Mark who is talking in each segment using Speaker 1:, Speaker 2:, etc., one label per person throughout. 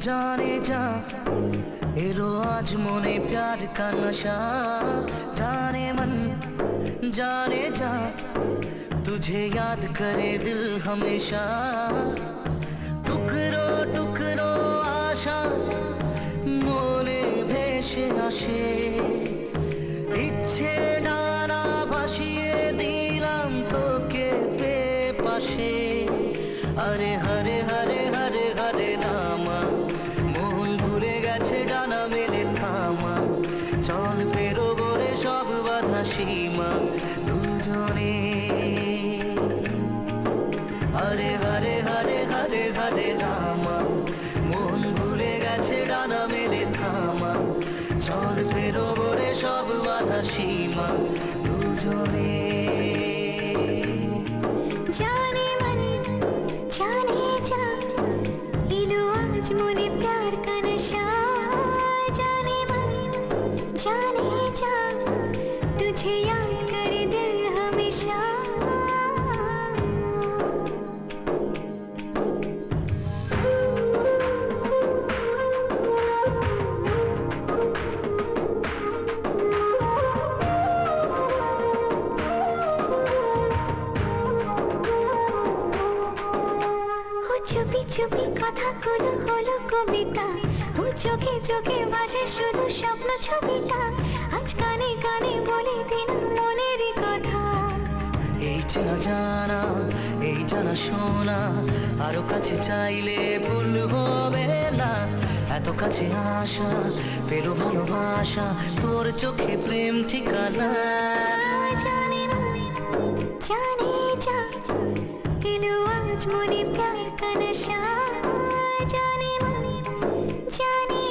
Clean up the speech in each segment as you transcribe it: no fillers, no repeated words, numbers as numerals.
Speaker 1: जाने जा एलो आज मोने प्यार का नशा जाने मन जाने जा तुझे याद करे दिल हमेशा टुकरो टुकरो आशा मोने भेसे आशे इच्छे डाना भासिए दिलाम तोके पे पाशे अरे हरे हरे हरे हरे रामा मोहन भूले गेछे डाना मेले थामा चल पेरोबो रे सब बाधा सीमा दुजने हरे हरे हरे हरे हरे रामा मोहन भूले गेछे डाना मेले थामा चल पेरोबो रे सब बाधा सीमा दुजने
Speaker 2: जाने मन जाने जा एलो आज मोने प्यार का नशा जाने मन जाने जा तुझे याद करे दिल हमेशा চুপি চুপি কথাগুলো হলো কবিতা ও চোখে চোখে ভাসে শুধু স্বপ্ন ছবিটা আজ কানে কানে বলে দিন মনেরই কথা
Speaker 1: এই চেনা জানা এই জানা শোনা আরো কাছে চাইলে ভুল হবে না এত কাছে আসা পেলো ভালোবাসা তোর চোখে প্রেম ঠিকানা
Speaker 2: জানে না জানে যা এলো আজ মনে প্যার का नशा जाने मन जाने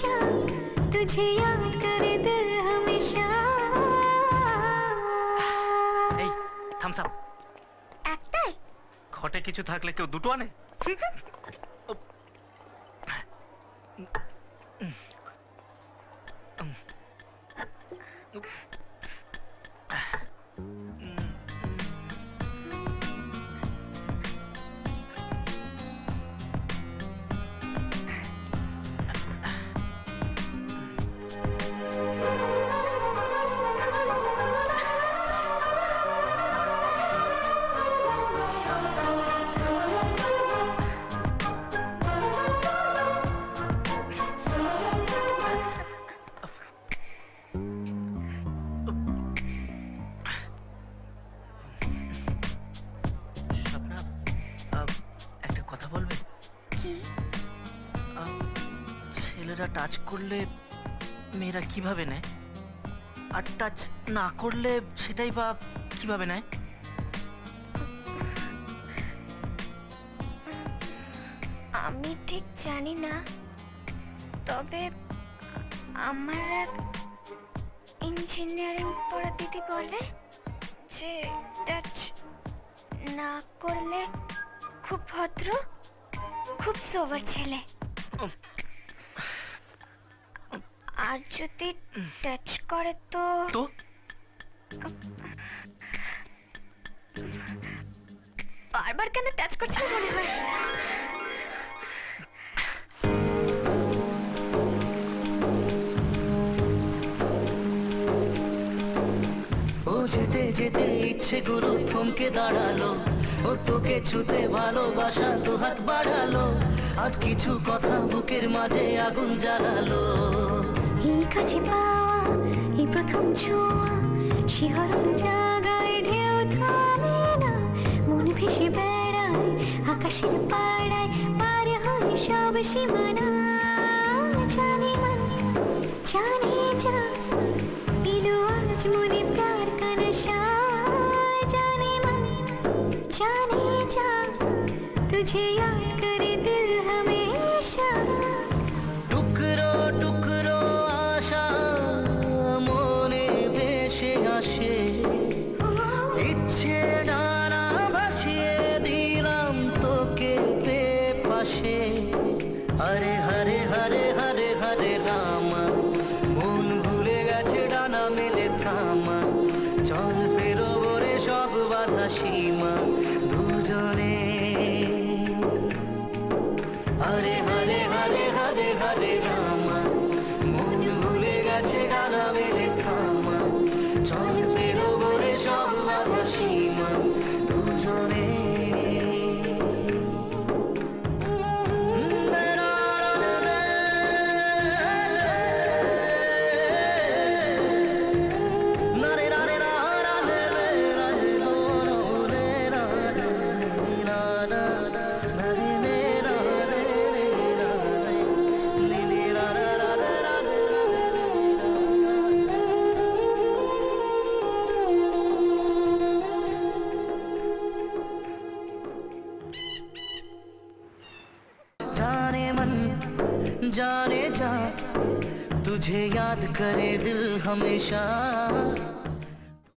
Speaker 2: जा तुझे याद करे दिल हमेशा
Speaker 3: এই থামস আপ
Speaker 2: একটাই
Speaker 3: ঘটে কিছু থাকলে কেউ দুটো আনে ছেলেরা টাচ করলে মেয়েরা কিভাবে নেয় আর টাচ না করলে সেটাই বা কিভাবে নেয়
Speaker 2: আমি ঠিক জানি না তবে আমার এক ইঞ্জিনিয়ারিং পড়া দিদি বলে যে টাচ না করলে খুব ভদ্র খুব সোবার ছেলে আর যদি টাচ করে তো বারবার কেন টাচ করছে মনে হয়
Speaker 1: ও যেতে যেতে ইচ্ছে গুরু থমকে দাঁড়ালো ও তোকে ছুতে ভালোবাসা তো হাত বাড়ালো আজ কিছু কথা বুকের মাঝে আগুন জ্বালালো
Speaker 2: এই কাছে পাওয়া এই প্রথম ছোঁয়া শিহরণ জাগায় ঢেউ থামে না মন ভেসে বেড়ায় আকাশের পাড়ায় পার হয় সব সীমানা জানে মন জানে যা এলো আজ মনে প্যার का नशा जाने मन जाने जा तुझे याद करे दिल हमेशा
Speaker 1: টুকরো টুকরো আশা মনে ভেসে আসে ইচ্ছে ডানা ভাসিয়ে দিলাম তোকে পে পাশে হরে হরে হরে হরে হরে রামা মন ভুলে গেছে ডানা মেলে থামা চল পেরোবো রে সব বাধা সীমা দুজনে হরে হরে হরে হরে হরে রামা মন ভুলে গেছে ডানা মেলে থামা চল বেরোবো রে সব বাধা সীমা দুজনে जाने मन जाने जा तुझे याद करे दिल हमेशा